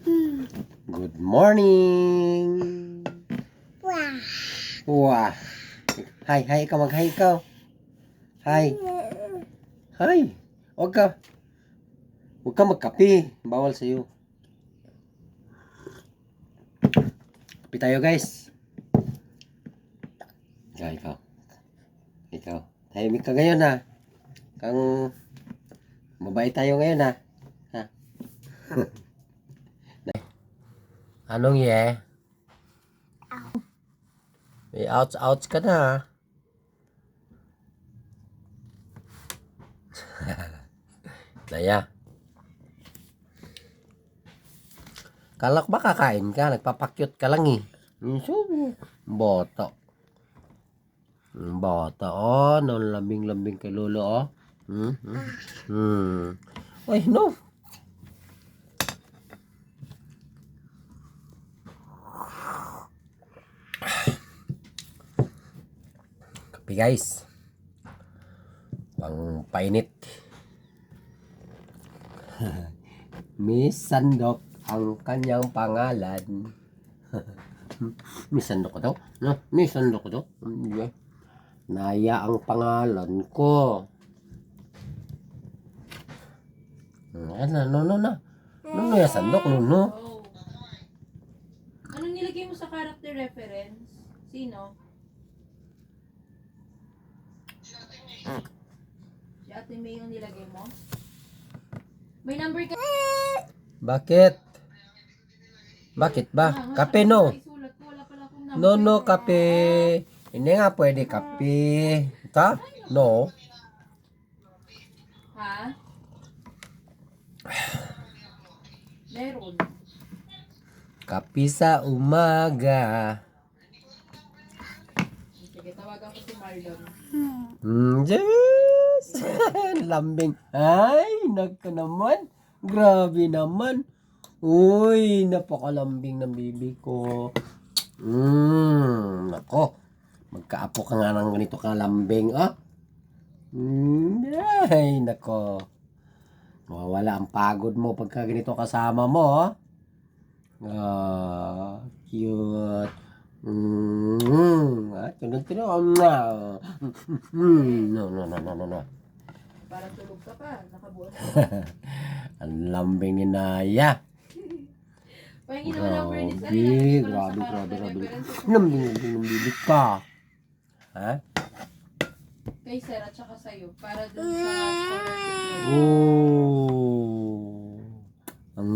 Good morning. Wah. Hi, hi ikaw, mag-hi ikaw. Hi. Hi. Huwag ka magkape. Bawal sa'yo. Kape tayo, guys. Ikaw. Tahimik ka ngayon, ha. Kang mabait tayo ngayon, ha. Anong ye? May ouch ka na, ha. Naya. Kalak ba kakain ka? Nagpapakyut ka lang eh. Bata. Bata, oh. Lambing-lambing kay lolo, oh. Ay, no. Kape, guys. Pang painit. Miss Sandok ang kanyang pangalan. Miss Sandok ko daw? No, Miss Sandok ko daw? Naya ang pangalan ko. No, ya Sandok, no. Anong nilagay mo sa character reference? Sino? Si Ate May yung nilagay mo? May number ka? Bakit? Bakit ba? Kape, no? Isulat ko, wala pala akong number. No, kape. Hindi nga pwede kape. Ta? No. Ha? Meron. Kape sa umaga. Sige, tawagan ko si Marlon. Yes! Lambing. Ay, nagka naman. Grabe naman. Uy, napakalambing ng bibi ko. Nako. Magkaapo ka nga ng ganito kalambing, ah. Ay, nako. Mawawala ang pagod mo pagka ganito kasama mo, ah. Cute. Tunod-tunod. No. Parang tulog ka pa. Nakabuo na. Ang lambing ni Naya. Pahingin naman number ni Sally. Grabe. Lambing ng bibig ka. Ha? Kay Sir at saka sa'yo. Para dun sa scholarship. Oh. Ang